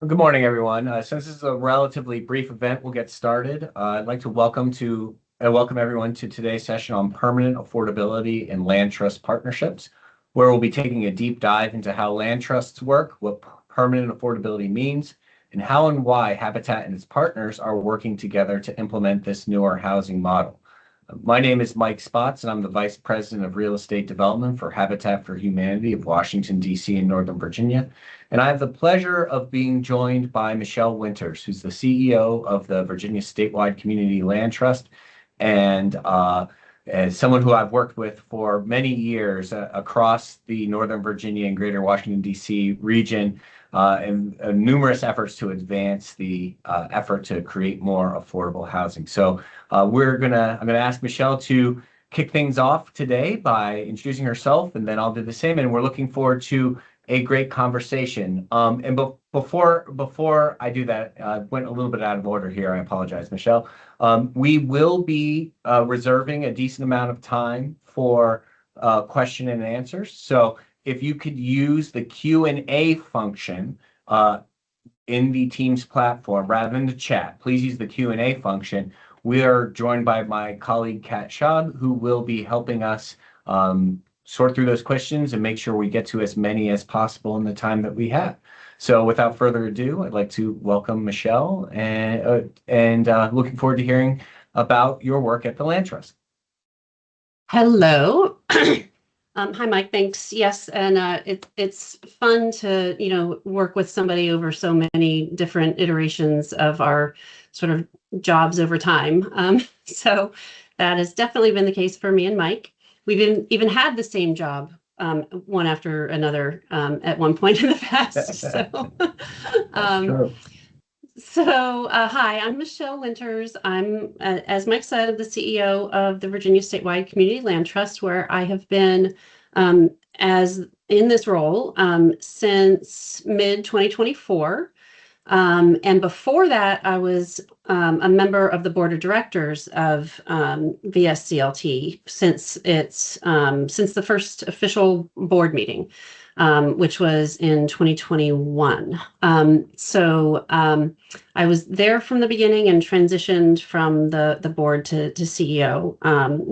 Good morning, everyone. Since this is a relatively brief event, we'll get started. I'd like to welcome everyone to today's session on permanent affordability and land trust partnerships, where we'll be taking a deep dive into how land trusts work, what permanent affordability means, and how and why Habitat and its partners are working together to implement this newer housing model. My name is Mike Spots, and I'm the Vice President of Real Estate Development for Habitat for Humanity of Washington, D.C. and Northern Virginia. And I have the pleasure of being joined by Michelle Winters, who's the CEO of the Virginia Statewide Community Land Trust, and as someone who I've worked with for many years across the Northern Virginia and Greater Washington, D.C. region, and numerous efforts to advance the effort to create more affordable housing. So I'm gonna ask Michelle to kick things off today by introducing herself, and then I'll do the same. And we're looking forward to a great conversation. Before I do that, I went a little bit out of order here. I apologize, Michelle. We will be reserving a decent amount of time for question and answers. So if you could use the Q&A function in the Teams platform rather than the chat, please use the Q&A function. We are joined by my colleague, Kat Schaub, who will be helping us sort through those questions and make sure we get to as many as possible in the time that we have. So without further ado, I'd like to welcome Michelle and looking forward to hearing about your work at the Land Trust. Hello. Hi, Mike. Thanks. Yes, and it's fun to work with somebody over so many different iterations of our sort of jobs over time. So that has definitely been the case for me and Mike. We've even had the same job one after another at one point in the past. Hi, I'm Michelle Winters. I'm, as Mike said, the CEO of the Virginia Statewide Community Land Trust, where I have been as in this role since mid-2024. And before that, I was a member of the board of directors of VSCLT since the first official board meeting, which was in 2021. I was there from the beginning and transitioned from the board to CEO.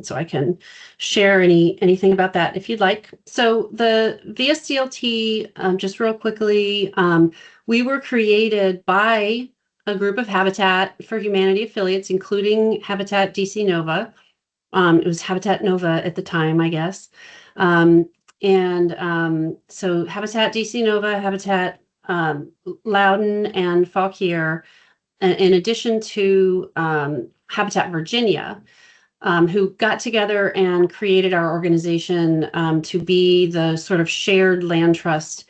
So I can share anything about that if you'd like. So the VSCLT, just real quickly, we were created by a group of Habitat for Humanity affiliates, including Habitat DC Nova. It was Habitat Nova at the time, I guess. So Habitat DC Nova, Habitat Loudoun, and Fauquier, in addition to Habitat Virginia, who got together and created our organization to be the sort of shared land trust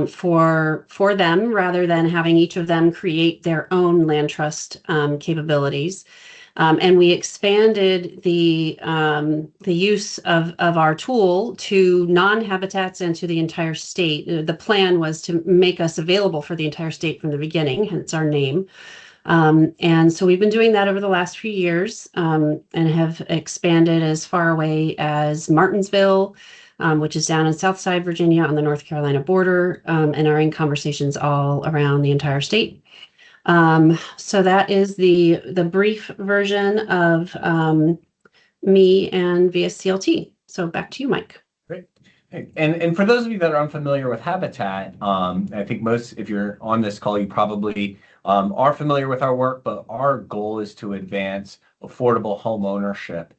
for them, rather than having each of them create their own land trust capabilities. And we expanded the use of our tool to non-habitats and to the entire state. The plan was to make us available for the entire state from the beginning, hence our name. And so we've been doing that over the last few years, and have expanded as far away as Martinsville, which is down in Southside Virginia on the North Carolina border, and are in conversations all around the entire state. So that is the brief version of me and VSCLT. So back to you, Mike. Great. And for those of you that are unfamiliar with Habitat, I think if you're on this call, you probably are familiar with our work, but our goal is to advance affordable home ownership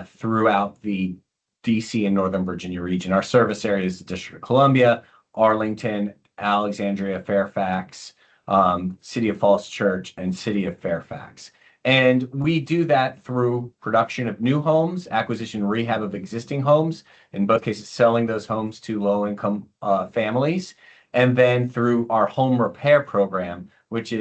throughout the DC and Northern Virginia region. Our service area is the District of Columbia, Arlington, Alexandria, Fairfax, City of Falls Church, and City of Fairfax. And we do that through production of new homes, acquisition, rehab of existing homes, in both cases selling those homes to low-income families, and then through our home repair program, which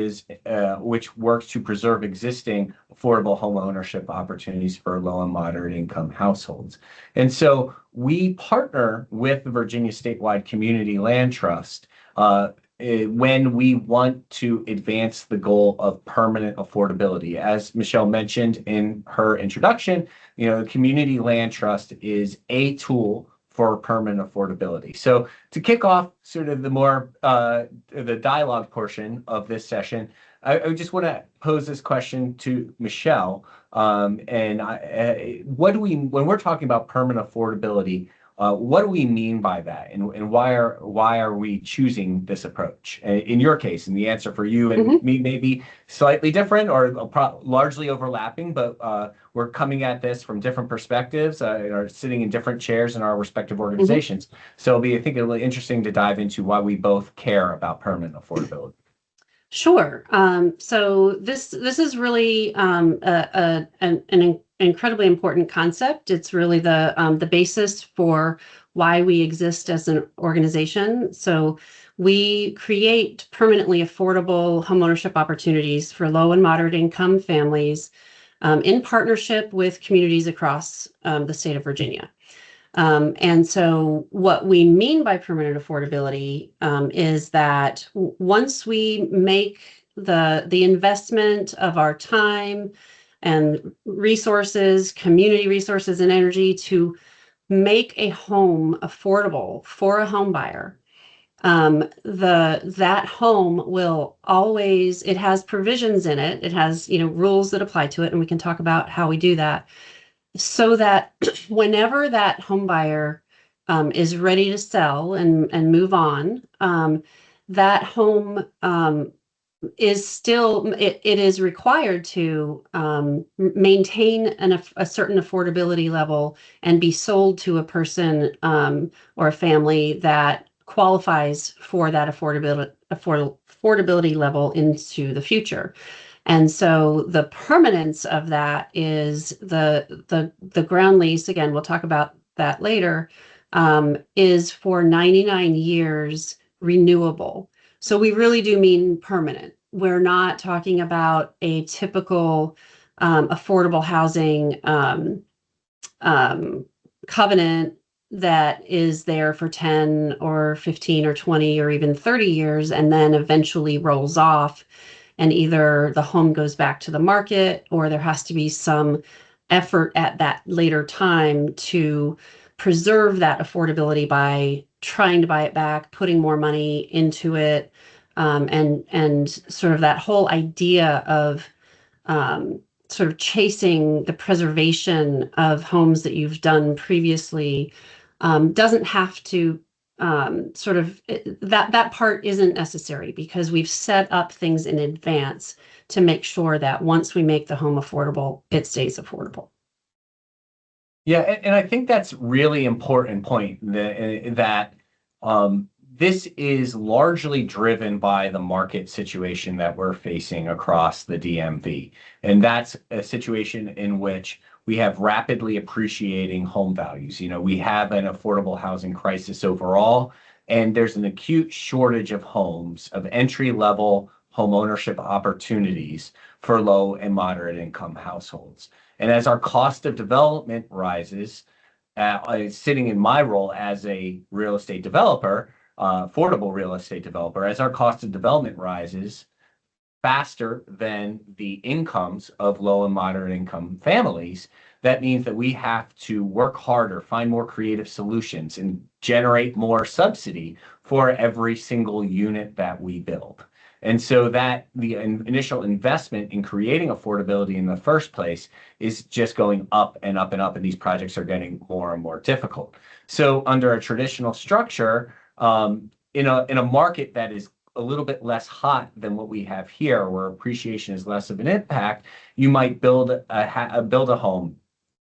works to preserve existing affordable home ownership opportunities for low and moderate income households. And so we partner with the Virginia Statewide Community Land Trust when we want to advance the goal of permanent affordability. As Michelle mentioned in her introduction, the Community Land Trust is a tool for permanent affordability. So to kick off sort of the dialogue portion of this session, I just want to pose this question to Michelle. When we're talking about permanent affordability, what do we mean by that, and why are we choosing this approach? In your case, and the answer for you and me may be slightly different or largely overlapping, but we're coming at this from different perspectives, are sitting in different chairs in our respective organizations. So I think it'll be interesting to dive into why we both care about permanent affordability. Sure. So this is really an incredibly important concept. It's really the basis for why we exist as an organization. So we create permanently affordable homeownership opportunities for low and moderate income families in partnership with communities across the state of Virginia. And so what we mean by permanent affordability is that once we make the investment of our time and resources, community resources and energy to make a home affordable for a home buyer, that home will always, it has provisions in it. It has, rules that apply to it, and we can talk about how we do that, so that whenever that home buyer is ready to sell and move on, that home is still, it is required to maintain a certain affordability level and be sold to a person or a family that qualifies for that affordability level into the future. And so the permanence of that is the ground lease. Again, we'll talk about that later. Is for 99 years renewable. So we really do mean permanent. We're not talking about a typical affordable housing covenant that is there for 10 or 15 or 20 or even 30 years and then eventually rolls off, and either the home goes back to the market or there has to be some effort at that later time to preserve that affordability by trying to buy it back, putting more money into it, and sort of that whole idea of sort of chasing the preservation of homes that you've done previously doesn't have to that part isn't necessary, because we've set up things in advance to make sure that once we make the home affordable, it stays affordable. Yeah, and I think that's really important point that this is largely driven by the market situation that we're facing across the DMV. And that's a situation in which we have rapidly appreciating home values. We have an affordable housing crisis overall, and there's an acute shortage of homes, of entry-level home ownership opportunities for low and moderate income households. And as our cost of development rises, sitting in my role as a real estate developer, affordable real estate developer, as our cost of development rises faster than the incomes of low and moderate income families, that means that we have to work harder, find more creative solutions, and generate more subsidy for every single unit that we build. And so that the initial investment in creating affordability in the first place is just going up and up and up, and these projects are getting more and more difficult. So under a traditional structure, in a market that is a little bit less hot than what we have here, where appreciation is less of an impact, you might build a home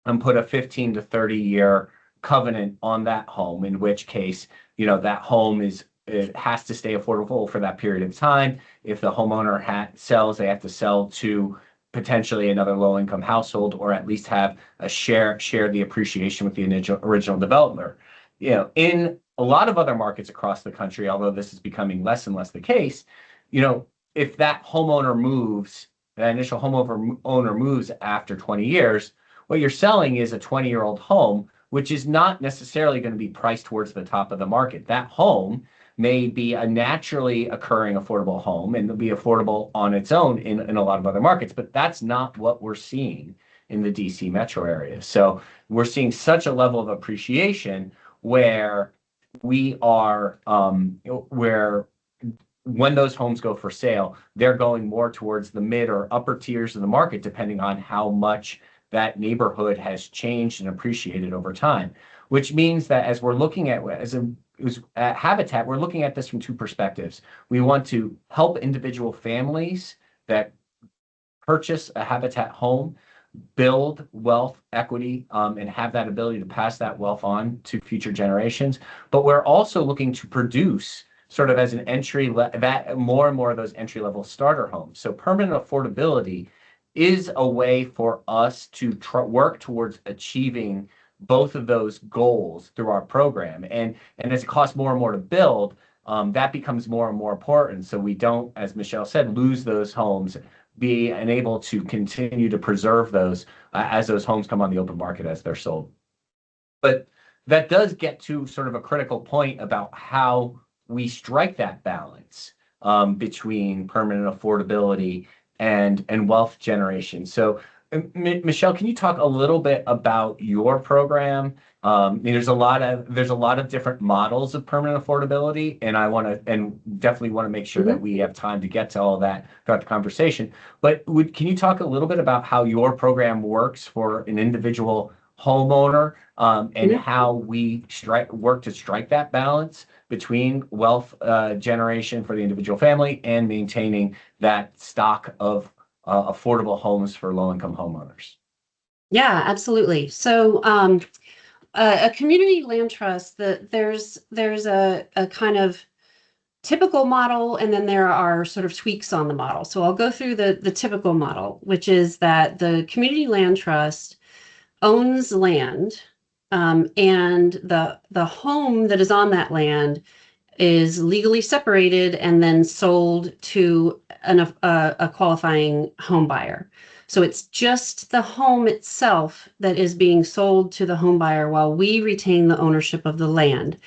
and put a 15 to 30 year covenant on that home, in which case, that home it has to stay affordable for that period of time. If the homeowner sells, they have to sell to potentially another low-income household, or at least have a share the appreciation with the original developer. In a lot of other markets across the country, although this is becoming less and less the case, if that initial homeowner moves after 20 years, what you're selling is a 20-year-old home, which is not necessarily going to be priced towards the top of the market. That home may be a naturally occurring affordable home and be affordable on its own in a lot of other markets, but that's not what we're seeing in the DC metro area. So we're seeing such a level of appreciation where we are, where when those homes go for sale, they're going more towards the mid or upper tiers of the market, depending on how much that neighborhood has changed and appreciated over time. Which means that as we're looking at at Habitat, we're looking at this from two perspectives. We want to help individual families that purchase a Habitat home build wealth equity, and have that ability to pass that wealth on to future generations. But we're also looking to produce sort of as an that more and more of those entry level starter homes. So permanent affordability is a way for us to work towards achieving both of those goals through our program. And as it costs more and more to build, that becomes more and more important. So we don't, as Michelle said, lose those homes, be able to continue to preserve those as those homes come on the open market as they're sold. But that does get to sort of a critical point about how we strike that balance between permanent affordability and wealth generation. So, Michelle, can you talk a little bit about your program? There's a lot of different models of permanent affordability, and definitely want to make sure that we have time to get to all that throughout the conversation. But can you talk a little bit about how your program works for an individual homeowner, and how we work to strike that balance between wealth generation for the individual family and maintaining that stock of affordable homes for low-income homeowners? Yeah, absolutely. So a community land trust, there's a kind of typical model, and then there are sort of tweaks on the model. So I'll go through the typical model, which is that the community land trust owns land, and the home that is on that land is legally separated and then sold to a qualifying home buyer. So it's just the home itself that is being sold to the home buyer while we retain the ownership of the land.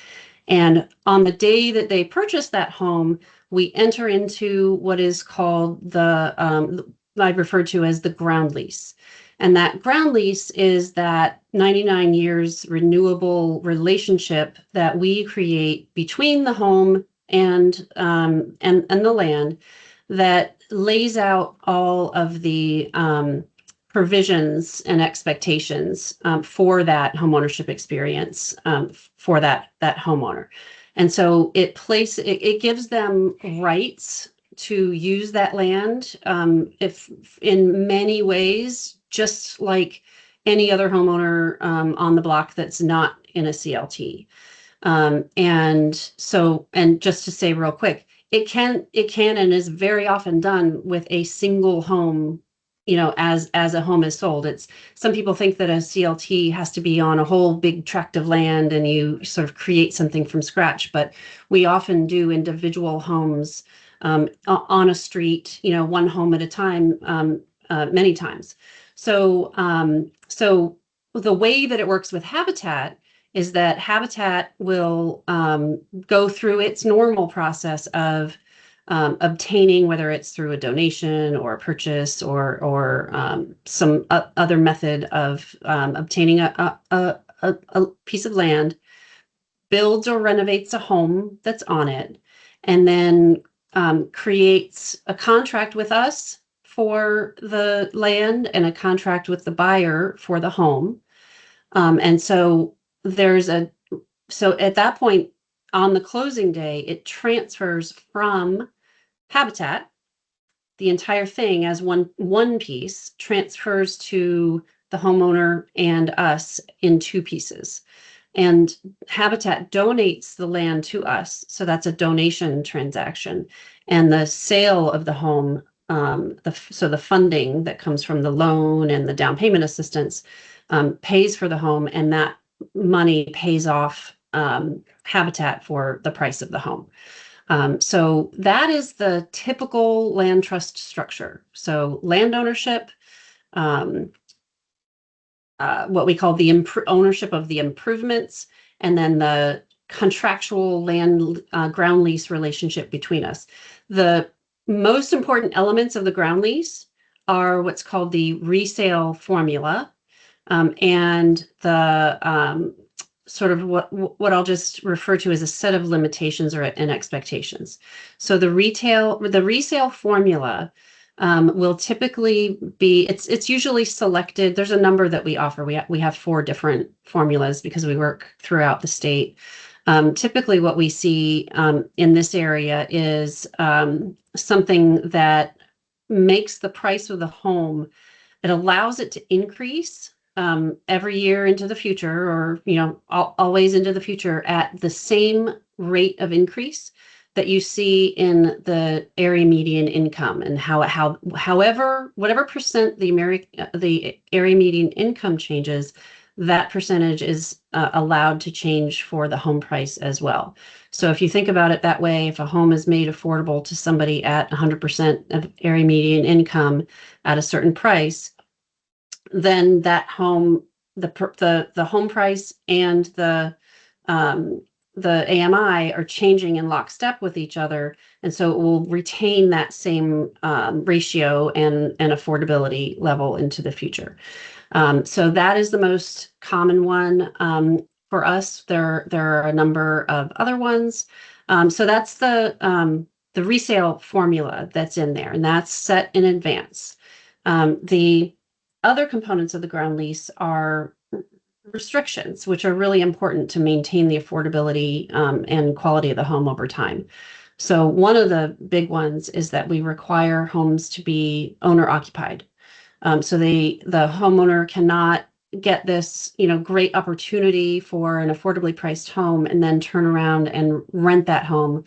And on the day that they purchase that home, we enter into what is called I refer to as the ground lease. And that ground lease is that 99 years renewable relationship that we create between the home and the land, that lays out all of the provisions and expectations for that homeownership experience for that homeowner. And so it gives them rights to use that land, if in many ways, just like any other homeowner on the block that's not in a CLT. And just to say real quick, it can and is very often done with a single home, as a home is sold. Some people think that a CLT has to be on a whole big tract of land and you sort of create something from scratch, but we often do individual homes on a street, one home at a time, many times. So the way that it works with Habitat is that Habitat will go through its normal process of obtaining, whether it's through a donation or a purchase or some other method of obtaining a piece of land, builds or renovates a home that's on it, and then creates a contract with us for the land and a contract with the buyer for the home. And so at that point on the closing day, it transfers from Habitat, the entire thing as one piece transfers to the homeowner and us in two pieces. And Habitat donates the land to us. So that's a donation transaction. And the sale of the home, the funding that comes from the loan and the down payment assistance pays for the home, and that money pays off Habitat for the price of the home. So that is the typical land trust structure. So land ownership, what we call the ownership of the improvements, and then the contractual land ground lease relationship between us. The most important elements of the ground lease are what's called the resale formula, and the sort of what I'll just refer to as a set of limitations and expectations. So the resale formula will typically be, it's usually selected. There's a number that we offer. We have 4 different formulas because we work throughout the state. Typically what we see in this area is something that makes the price of the home, it allows it to increase every year into the future, or always into the future at the same rate of increase that you see in the area median income, and whatever percent the area median income changes, that percentage is allowed to change for the home price as well. So if you think about it that way, if a home is made affordable to somebody at 100% of area median income at a certain price, then that home, the home price and the AMI are changing in lockstep with each other, and so it will retain that same ratio and affordability level into the future. So that is the most common one for us. There are a number of other ones. So that's the resale formula that's in there, and that's set in advance. The other components of the ground lease are restrictions, which are really important to maintain the affordability and quality of the home over time. So one of the big ones is that we require homes to be owner occupied. So the homeowner cannot get this, great opportunity for an affordably priced home and then turn around and rent that home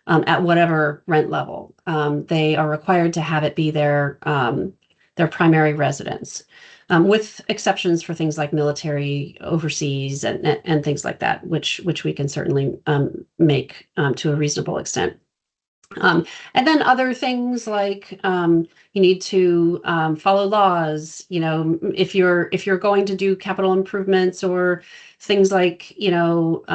at whatever rent level. They are required to have it be their primary residence, with exceptions for things like military overseas and things like that, which we can certainly make to a reasonable extent. And then other things like you need to follow laws. If you're going to do capital improvements or things like build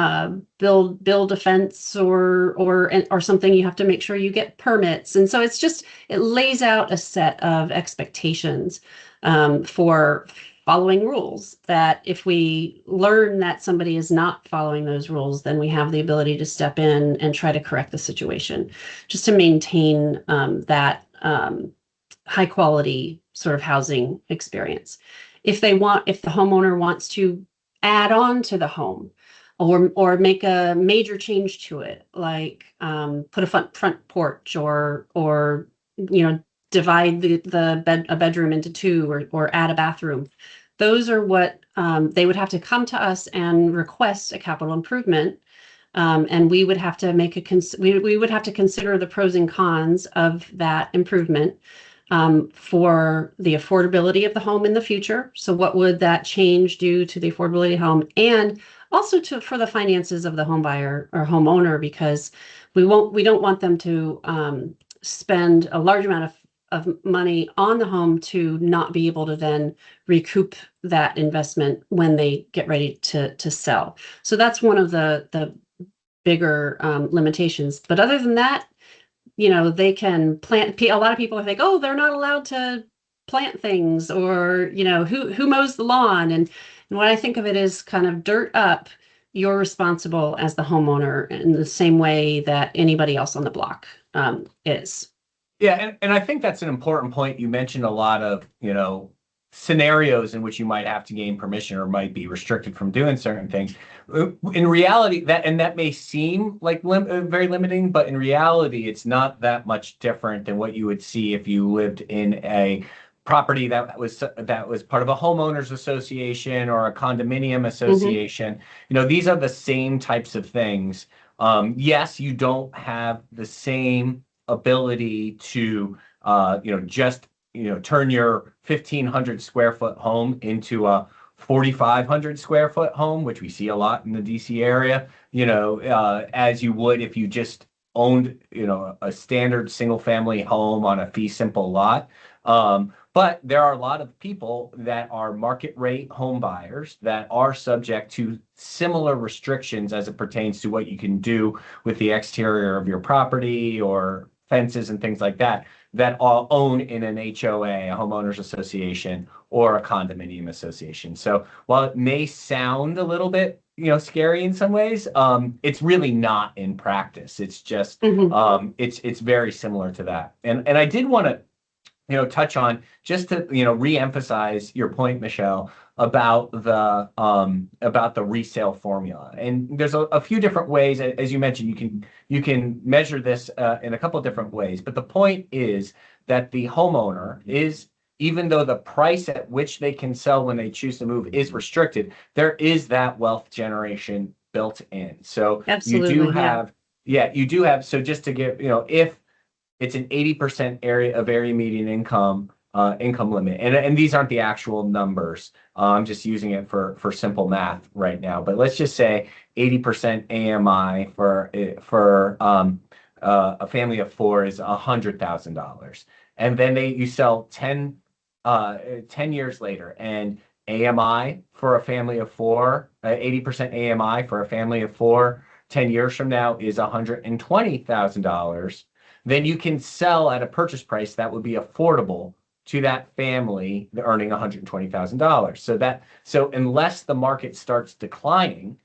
a fence or something, you have to make sure you get permits. And so it lays out a set of expectations for following rules, that if we learn that somebody is not following those rules, then we have the ability to step in and try to correct the situation, just to maintain that high quality sort of housing experience. If the homeowner wants to add on to the home or make a major change to it, like put a front porch or divide a bedroom into 2 or add a bathroom. Those are what they would have to come to us and request a capital improvement, and we would have to we would have to consider the pros and cons of that improvement for the affordability of the home in the future. So what would that change do to the affordability of the home, and also for the finances of the home buyer or homeowner, because we don't want them to spend a large amount of money on the home to not be able to then recoup that investment when they get ready to sell. So that's one of the bigger limitations. But other than that, they can plant. A lot of people think, oh, they're not allowed to plant things, or who mows the lawn. And what I think of it is kind of dirt up, you're responsible as the homeowner in the same way that anybody else on the block is. Yeah, and I think that's an important point. You mentioned a lot of, scenarios in which you might have to gain permission or might be restricted from doing certain things. In reality, that may seem like very limiting, but in reality, it's not that much different than what you would see if you lived in a property that was part of a homeowners association or a condominium association. These are the same types of things. Yes, you don't have the same ability to turn your 1,500 square foot home into a 4,500 square foot home, which we see a lot in the DC area, as you would if you just owned a standard single family home on a fee simple lot. But there are a lot of people that are market rate home buyers that are subject to similar restrictions as it pertains to what you can do with the exterior of your property or fences and things like that all own in an HOA, a homeowners association, or a condominium association. So while it may sound a little bit scary in some ways. It's really not in practice. It's just Mhm. it's very similar to that. And I did want to touch on just to re-emphasize your point, Michelle, about the resale formula. And there's a few different ways, as you mentioned, you can measure this in a couple of different ways. But the point is that the homeowner is, even though the price at which they can sell when they choose to move is restricted, there is that wealth generation built in. So you do Absolutely. Yeah. have, yeah, you do have. So just to give, if it's an 80% area median income limit. And these aren't the actual numbers. I'm just using it for simple math right now. But let's just say 80% AMI for a family of four is $100,000. And then you sell 10 years later, and AMI for a family of four, 80% AMI for a family of four, 10 years from now is $120,000. Then you can sell at a purchase price that would be affordable to that family earning $120,000. So unless the market starts declining,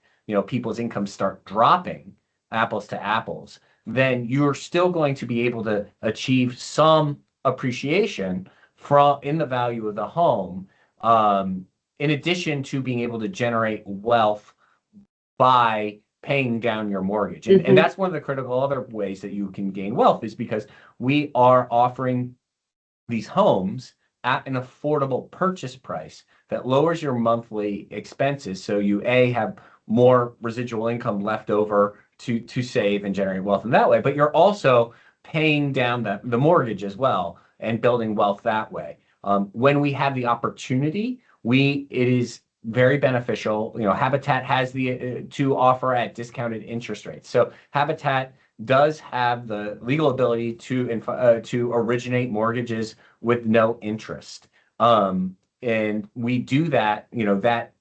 people's incomes start dropping, apples to apples, then you're still going to be able to achieve some appreciation in the value of the home, in addition to being able to generate wealth by paying down your mortgage. And Mhm. that's one of the critical other ways that you can gain wealth, is because we are offering these homes at an affordable purchase price that lowers your monthly expenses. So you have more residual income left over to save and generate wealth in that way, but you're also paying down the mortgage as well and building wealth that way. When we have the opportunity, it is very beneficial. Habitat has the to offer at discounted interest rates. So Habitat does have the legal ability to originate mortgages with no interest. And we do that, that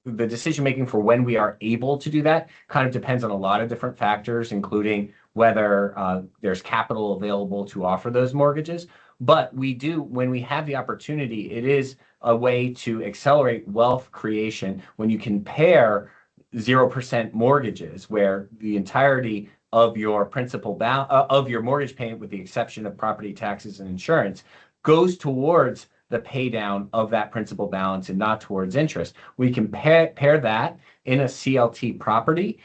the decision making for when we are able to do that kind of depends on a lot of different factors, including whether there's capital available to offer those mortgages. But when we have the opportunity, it is a way to accelerate wealth creation when you compare 0% mortgages, where the entirety of your of your mortgage payment, with the exception of property taxes and insurance, goes towards the pay down of that principal balance and not towards interest. We can pair that in a CLT property,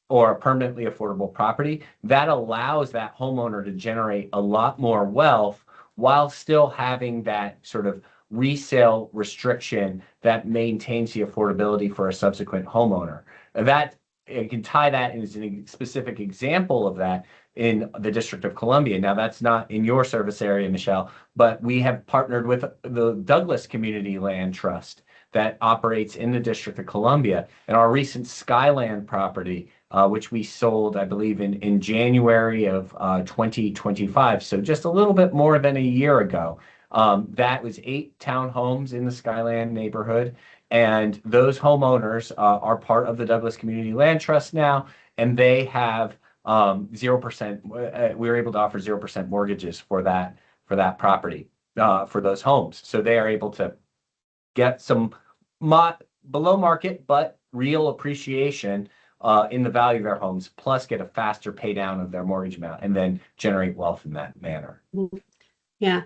or a permanently affordable property, that allows that homeowner to generate a lot more wealth while still having that sort of resale restriction that maintains the affordability for a subsequent homeowner. That you can tie that as a specific example of that in the District of Columbia. Now, that's not in your service area, Michelle, but we have partnered with the Douglas Community Land Trust that operates in the District of Columbia. And our recent Skyland property, which we sold, I believe, in January of 2025, so just a little bit more than a year ago. That was 8 townhomes in the Skyland neighborhood. And those homeowners are part of the Douglas Community Land Trust now, and they have 0%. We were able to offer 0% mortgages for that property, for those homes. So they are able to get some below market but real appreciation in the value of their homes, plus get a faster pay down of their mortgage amount, and then generate wealth in that manner. Yeah.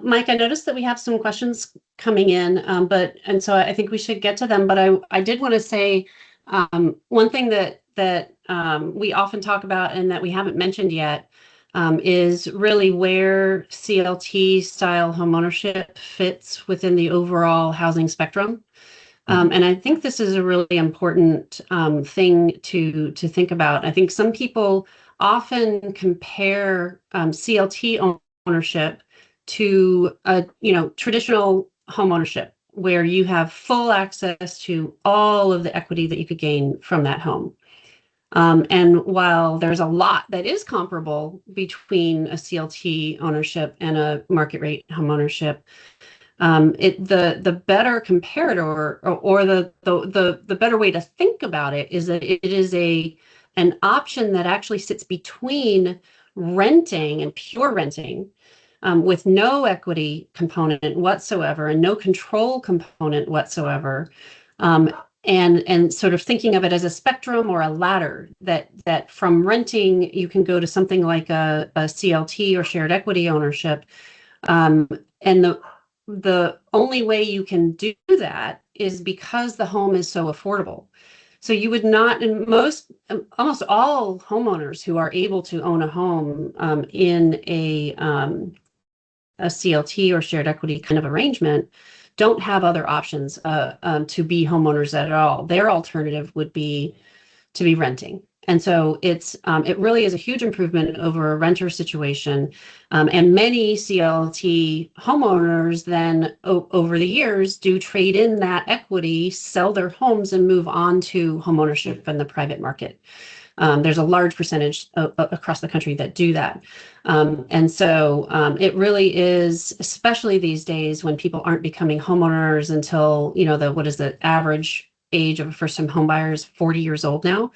Mike, I noticed that we have some questions coming in, and so I think we should get to them. But I did want to say one thing that we often talk about and that we haven't mentioned yet is really where CLT style homeownership fits within the overall housing spectrum. And I think this is a really important thing to think about. I think some people often compare CLT ownership to traditional home ownership, where you have full access to all of the equity that you could gain from that home. And while there's a lot that is comparable between a CLT ownership and a market rate home ownership, the better comparator, or the better way to think about it, is that it is an option that actually sits between renting and pure renting, with no equity component whatsoever and no control component whatsoever, and sort of thinking of it as a spectrum or a ladder that from renting you can go to something like a CLT or shared equity ownership. And the only way you can do that is because the home is so affordable. So you would not, and almost all homeowners who are able to own a home in a CLT or shared equity kind of arrangement don't have other options to be homeowners at all. Their alternative would be to be renting. And so it really is a huge improvement over a renter situation. And many CLT homeowners then over the years do trade in that equity, sell their homes and move on to homeownership in the private market. There's a large percentage across the country that do that. And so it really is, especially these days when people aren't becoming homeowners until, what is the average age of a first-time home buyer is 40 years old now.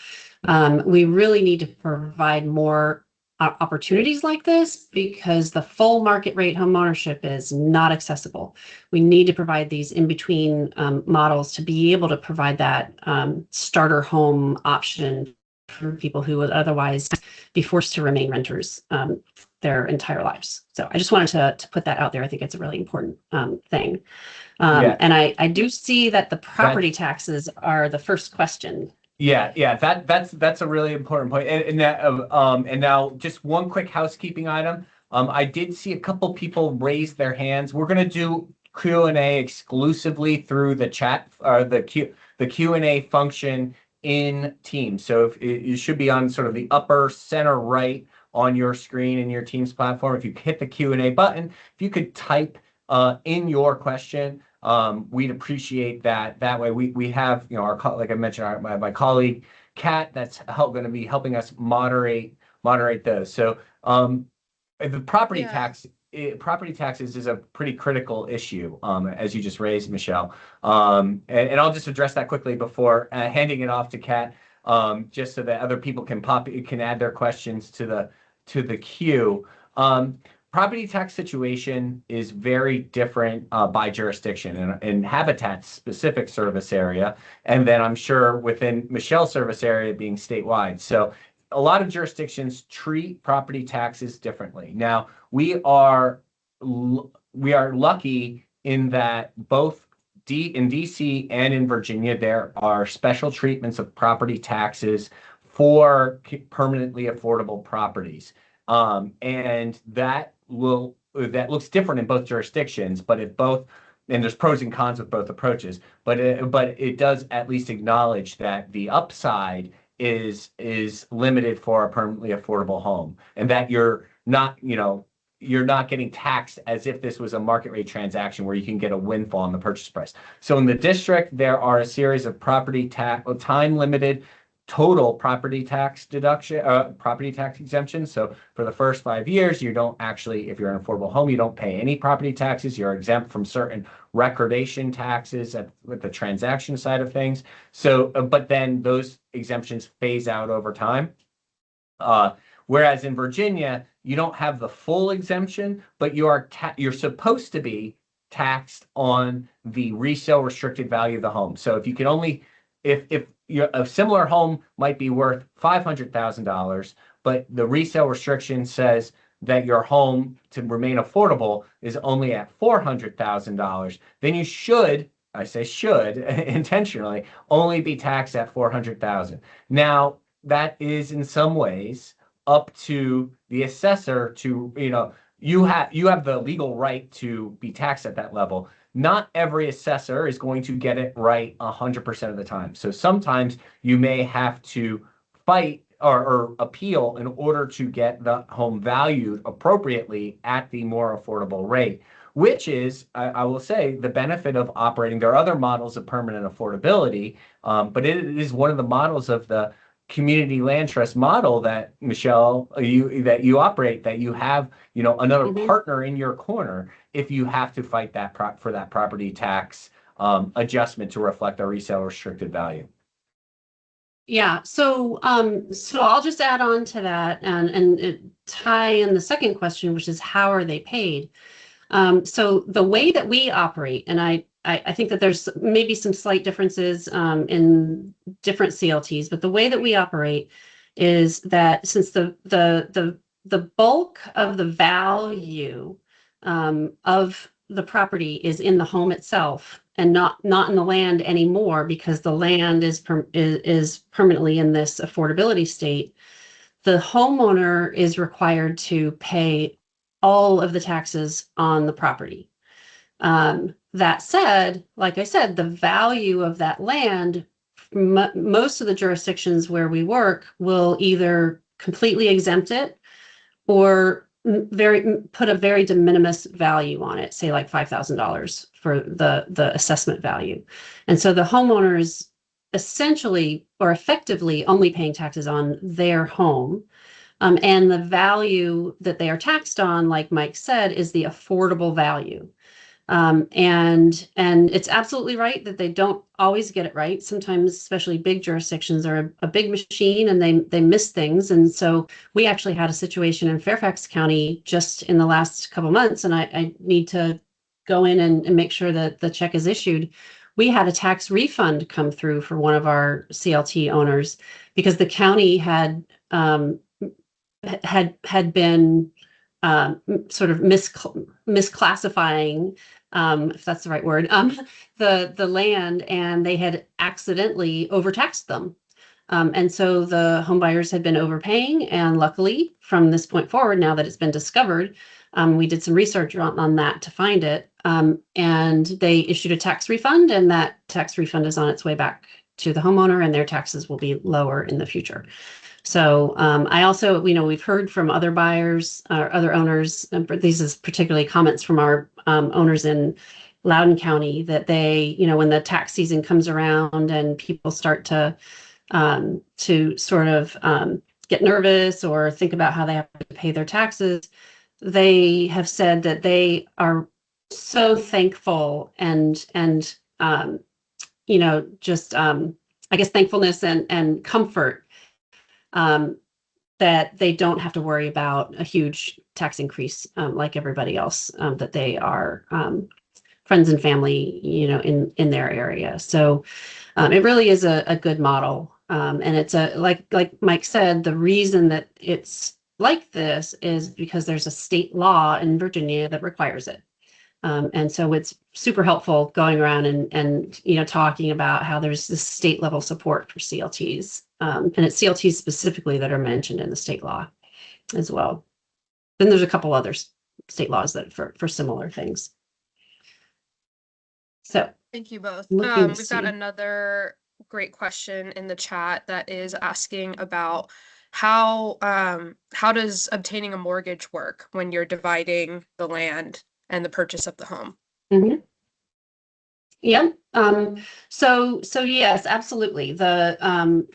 We really need to provide more opportunities like this because the full market rate home ownership is not accessible. We need to provide these in-between models to be able to provide that starter home option for people who would otherwise be forced to remain renters their entire lives. So I just wanted to put that out there. I think it's a really important thing. And I do see that the property taxes are the first question. That's a really important point. And now just one quick housekeeping item. I did see a couple people raise their hands. We're going to do Q&A exclusively through the chat or the Q&A function in Teams. So if you should be on sort of the upper center right on your screen in your Teams platform. If you hit the Q&A button, if you could type in your question, we'd appreciate that. That way we have, like I mentioned, my colleague Kat, that's going to be helping us moderate those. So the property taxes is a pretty critical issue, as you just raised, Michelle. And I'll just address that quickly before handing it off to Kat, just so that other people can add their questions to the queue. Property tax situation is very different by jurisdiction in Habitat's specific service area, and then I'm sure within Michelle's service area being statewide. So a lot of jurisdictions treat property taxes differently. Now, we are lucky in that both in DC and in Virginia, there are special treatments of property taxes for permanently affordable properties. And that looks different in both jurisdictions, but and there's pros and cons with both approaches, but it does at least acknowledge that the upside is limited for a permanently affordable home, and that you're not getting taxed as if this was a market rate transaction where you can get a windfall on the purchase price. So in the district, there are a series of time limited total property tax exemptions. So for the first 5 years, you don't actually, if you're an affordable home, you don't pay any property taxes. You're exempt from certain recordation taxes with the transaction side of things. So, but then those exemptions phase out over time. Whereas in Virginia, you don't have the full exemption, but you're supposed to be taxed on the resale restricted value of the home. So if you can only, if a similar home might be worth $500,000, but the resale restriction says that your home to remain affordable is only at $400,000, then you should, I say should intentionally, only be taxed at $400,000. Now, that is in some ways up to the assessor to, you have the legal right to be taxed at that level. Not every assessor is going to get it right 100% of the time. So sometimes you may have to fight or appeal in order to get the home valued appropriately at the more affordable rate, which is, I will say, the benefit of operating. There are other models of permanent affordability, but it is one of the models of the community land trust model that Michelle, you operate, that you have, another partner in your corner if you have to fight for that property tax adjustment to reflect a resale restricted value. Yeah, so I'll just add on to that and tie in the second question, which is how are they paid? So the way that we operate, and I I think that there's maybe some slight differences in different CLTs, but the way that we operate is that since the bulk of the value of the property is in the home itself and not in the land anymore, because the land is permanently in this affordability state, the homeowner is required to pay all of the taxes on the property. That said, like I said, the value of that land, most of the jurisdictions where we work will either completely exempt it or put a very de minimis value on it, say like $5,000 for the assessment value. And so the homeowner is essentially or effectively only paying taxes on their home. And the value that they are taxed on, like Mike said, is the affordable value. And it's absolutely right that they don't always get it right. Sometimes, especially big jurisdictions are a big machine and they miss things. And so we actually had a situation in Fairfax County just in the last couple months, and I need to go in and make sure that the check is issued. We had a tax refund come through for one of our CLT owners because the county had been sort of misclassifying, if that's the right word, the land, and they had accidentally overtaxed them. And so the home buyers had been overpaying, and luckily from this point forward, now that it's been discovered, we did some research on that to find it, and they issued a tax refund, and that tax refund is on its way back to the homeowner, and their taxes will be lower in the future. So I also, we've heard from other buyers, other owners, and these is particularly comments from our owners in Loudoun County, that they, when the tax season comes around and people start to sort of get nervous or think about how they have to pay their taxes, they have said that they are so thankful and just I guess thankfulness and comfort that they don't have to worry about a huge tax increase like everybody else, that they are friends and family, in their area. So it really is a good model. And it's like Mike said, the reason that it's like this is because there's a state law in Virginia that requires it. And so it's super helpful going around and talking about how there's this state level support for CLTs. And it's CLTs specifically that are mentioned in the state law as well. Then there's a couple other state laws that for similar things. So thank you both. We've got another great question in the chat that is asking about how does obtaining a mortgage work when you're dividing the land and the purchase of the home? Mm-hmm. Yeah. So yes, absolutely. The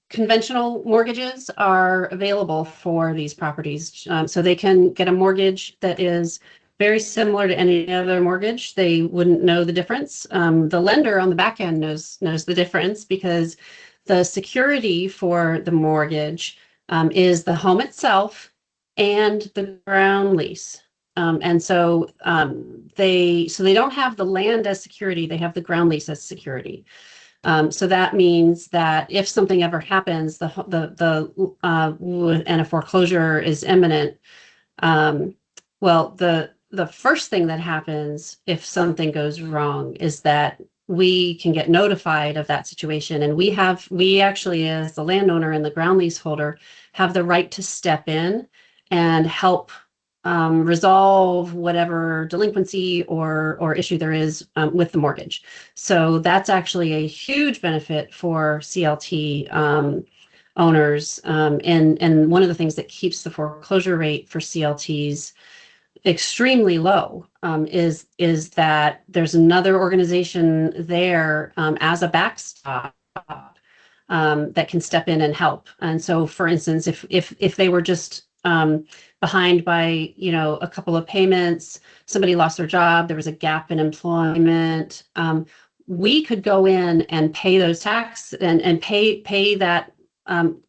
conventional mortgages are available for these properties. So they can get a mortgage that is very similar to any other mortgage. They wouldn't know the difference. The lender on the back end knows the difference, because the security for the mortgage is the home itself and the ground lease. And so they don't have the land as security, they have the ground lease as security. So that means that if something ever happens, and a foreclosure is imminent, well, the first thing that happens if something goes wrong is that we can get notified of that situation, and we actually, as the landowner and the ground lease holder, have the right to step in and help resolve whatever delinquency or issue there is with the mortgage. So that's actually a huge benefit for CLT owners. And one of the things that keeps the foreclosure rate for CLTs extremely low is that there's another organization there as a backstop that can step in and help. And so, for instance, if they were just behind by a couple of payments, somebody lost their job, there was a gap in employment, we could go in and pay those tax and pay that,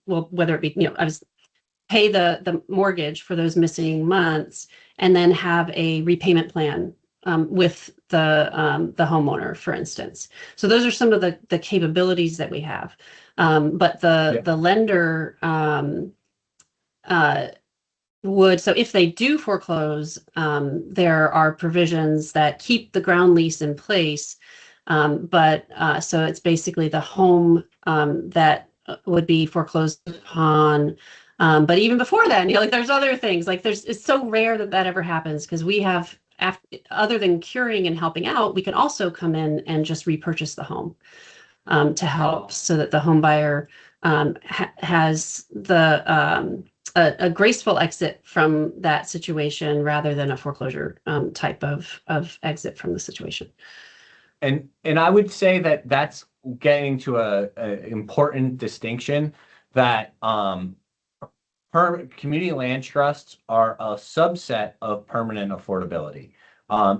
whether it be pay the mortgage for those missing months, and then have a repayment plan with the homeowner, for instance. So those are some of the capabilities that we have. But the lender so if they do foreclose, there are provisions that keep the ground lease in place. So it's basically the home that would be foreclosed upon. But even before that, like there's other things, like it's so rare that ever happens, because we have, other than curing and helping out, we can also come in and just repurchase the home to help, so that the home buyer has a graceful exit from that situation, rather than a foreclosure type of exit from the situation. And I would say that that's getting to a important distinction, that community land trusts are a subset of permanent affordability.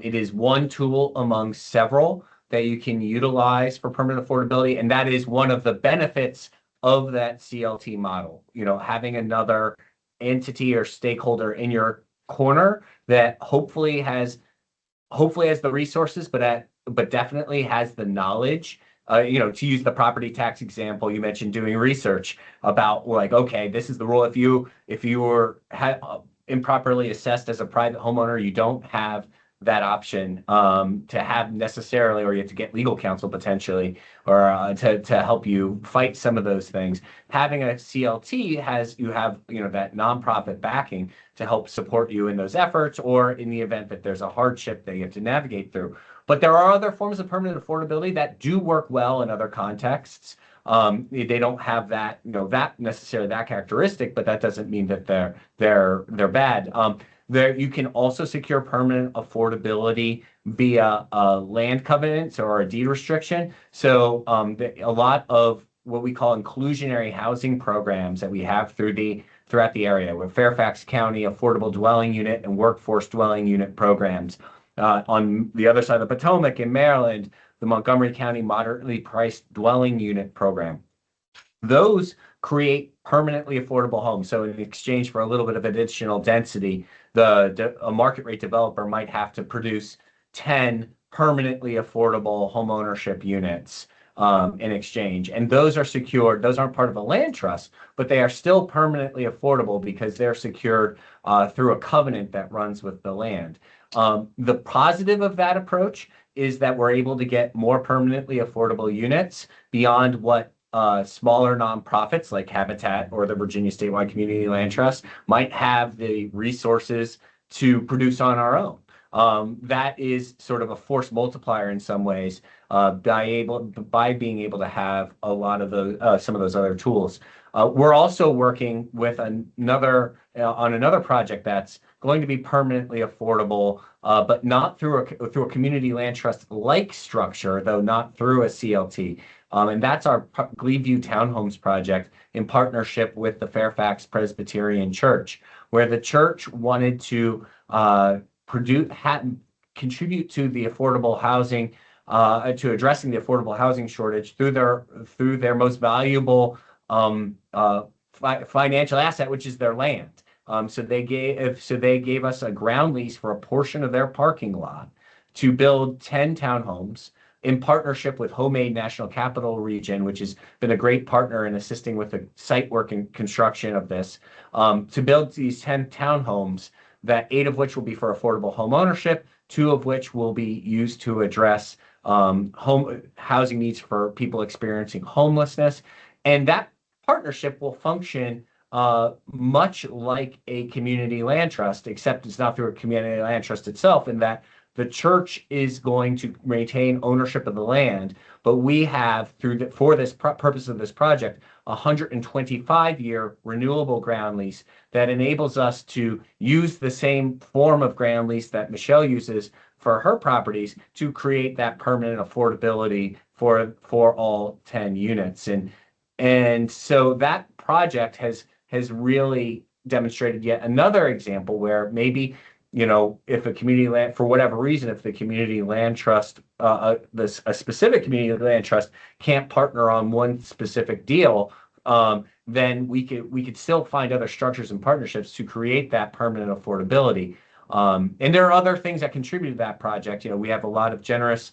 It is one tool among several that you can utilize for permanent affordability, and that is one of the benefits of that CLT model. Having another entity or stakeholder in your corner that hopefully has the resources, but definitely has the knowledge. To use the property tax example, you mentioned doing research about, like, okay, this is the rule. If you were improperly assessed as a private homeowner, you don't have that option to have necessarily, or you have to get legal counsel potentially, or to help you fight some of those things. Having a CLT you have that nonprofit backing to help support you in those efforts, or in the event that there's a hardship that you have to navigate through. But there are other forms of permanent affordability that do work well in other contexts. They don't have that, that necessarily that characteristic, but that doesn't mean that they're bad. You can also secure permanent affordability via land covenants or a deed restriction. So a lot of what we call inclusionary housing programs that we have throughout the area, with Fairfax County Affordable Dwelling Unit and Workforce Dwelling Unit programs. On the other side of the Potomac in Maryland, the Montgomery County Moderately Priced Dwelling Unit program. Those create permanently affordable homes. So in exchange for a little bit of additional density, a market rate developer might have to produce 10 permanently affordable homeownership units in exchange. And those are secured. Those aren't part of a land trust, but they are still permanently affordable because they're secured through a covenant that runs with the land. The positive of that approach is that we're able to get more permanently affordable units beyond what smaller nonprofits like Habichat or the Virginia Statewide Community Land Trust might have the resources to produce on our own. That is sort of a force multiplier in some ways by being able to have a lot of some of those other tools. We're also working with on another project that's going to be permanently affordable, but not through a community land trust like structure, though not through a CLT. And that's our Gleeview Townhomes project in partnership with the Fairfax Presbyterian Church, where the church wanted to contribute to the affordable housing, to addressing the affordable housing shortage through their most valuable financial asset, which is their land. So they gave us a ground lease for a portion of their parking lot to build 10 townhomes in partnership with Homemade National Capital Region, which has been a great partner in assisting with the site work and construction of this, to build these 10 townhomes, that 8 of which will be for affordable home ownership, 2 of which will be used to address home housing needs for people experiencing homelessness. And that partnership will function much like a community land trust, except it's not through a community land trust itself, in that the church is going to maintain ownership of the land, but we have, for this purpose of this project, a 125-year renewable ground lease that enables us to use the same form of ground lease that Michelle uses for her properties to create that permanent affordability for all 10 units. And so that project has really demonstrated yet another example where maybe, if a community land, for whatever reason, if the community land trust, a specific community land trust can't partner on one specific deal, then we could still find other structures and partnerships to create that permanent affordability. And there are other things that contribute to that project. We have a lot of generous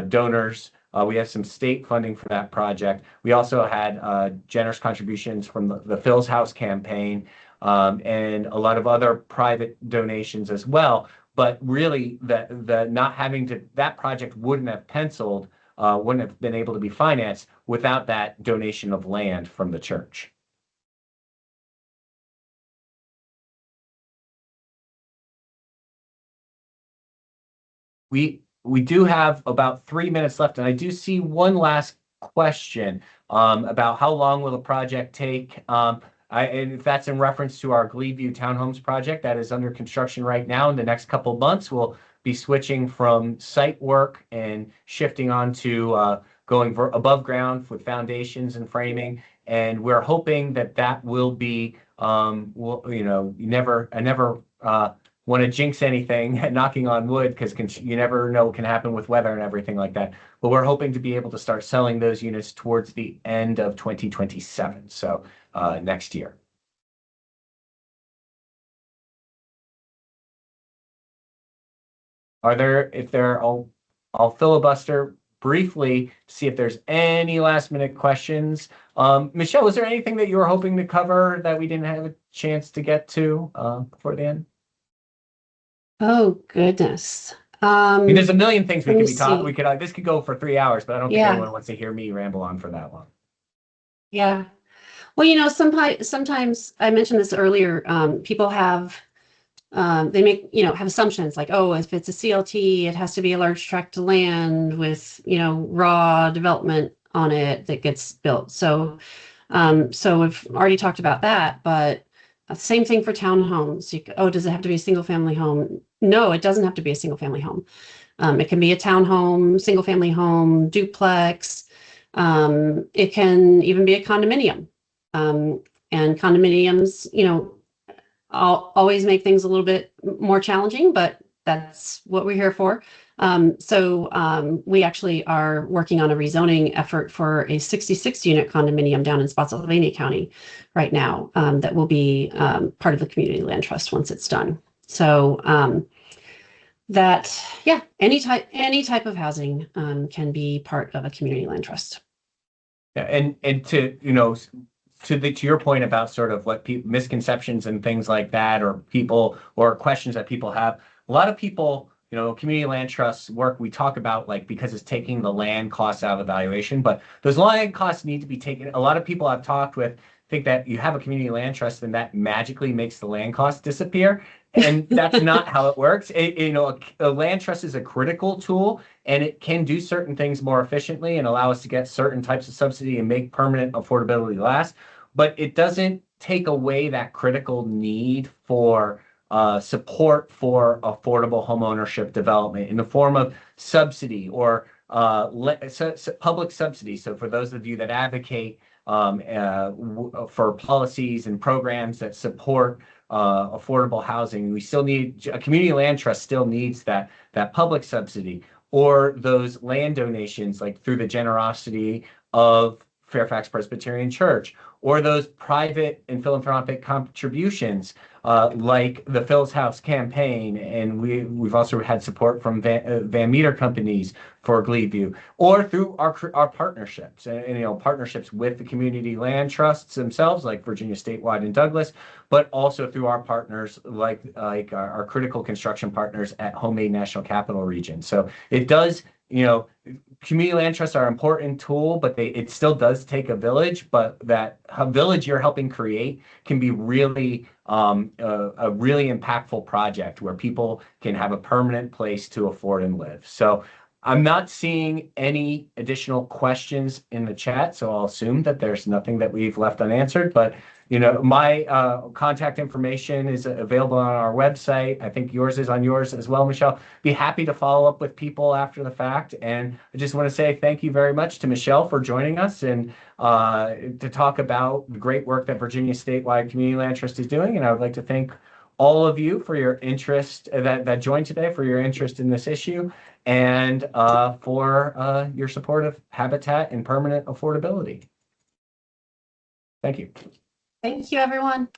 donors. We have some state funding for that project. We also had generous contributions from the Phil's House campaign, and a lot of other private donations as well. But really, the not having to, that project wouldn't have penciled, wouldn't have been able to be financed without that donation of land from the church. We do have about 3 minutes left, and I do see one last question about how long will the project take. And if that's in reference to our Gleeview Townhomes project that is under construction right now, in the next couple of months, we'll be switching from site work and shifting on to going above ground with foundations and framing. And we're hoping that that will be, I never want to jinx anything, knocking on wood, because you never know what can happen with weather and everything like that. But we're hoping to be able to start selling those units towards the end of 2027, so next year. I'll filibuster briefly to see if there's any last minute questions. Michelle, was there anything that you were hoping to cover that we didn't have a chance to get to before the end? Oh, goodness. I mean, there's a million things we could be talking. see. This could go for 3 hours, but I don't think Yeah. anyone wants to hear me ramble on for that long. Yeah. Well, sometimes I mentioned this earlier, people have, they make, have assumptions like, oh, if it's a CLT, it has to be a large tract of land with, raw development on it that gets built. So we've already talked about that, but same thing for townhomes. Does it have to be a single family home? No, it doesn't have to be a single family home. It can be a townhome, single family home, duplex. It can even be a condominium. And condominiums, always make things a little bit more challenging, but that's what we're here for. We actually are working on a rezoning effort for a 66-unit condominium down in Spotsylvania County right now, that will be part of the community land trust once it's done. So any type of housing can be part of a community land trust. Yeah, and to your point about sort of what misconceptions and things like that, or questions that people have, a lot of people, community land trusts work, we talk about because it's taking the land costs out of the valuation, but those land costs need to be taken. A lot of people I've talked with think that you have a community land trust and that magically makes the land costs disappear. And that's not how it works. A land trust is a critical tool, and it can do certain things more efficiently and allow us to get certain types of subsidy and make permanent affordability last. But it doesn't take away that critical need for support for affordable homeownership development in the form of subsidy or public subsidy. So for those of you that advocate for policies and programs that support affordable housing, we still need a community land trust, still needs that public subsidy, or those land donations through the generosity of Fairfax Presbyterian Church, or those private and philanthropic contributions like the Phil's House campaign, and we've also had support from Van Meter companies for Gleeview, or through our partnerships, and partnerships with the community land trusts themselves, like Virginia Statewide and Douglas, but also through our partners like our critical construction partners at Homemade National Capital Region. So it does, community land trusts are an important tool, but it still does take a village. But that village you're helping create can be really a really impactful project where people can have a permanent place to afford and live. So I'm not seeing any additional questions in the chat, so I'll assume that there's nothing that we've left unanswered. But my contact information is available on our website. I think yours is on yours as well, Michelle. Be happy to follow up with people after the fact. And I just want to say thank you very much to Michelle for joining us and to talk about the great work that Virginia Statewide Community Land Trust is doing. And I would like to thank all of you for your interest that joined today, for your interest in this issue, and for your support of Habitat and permanent affordability. Thank you. Thank you, everyone.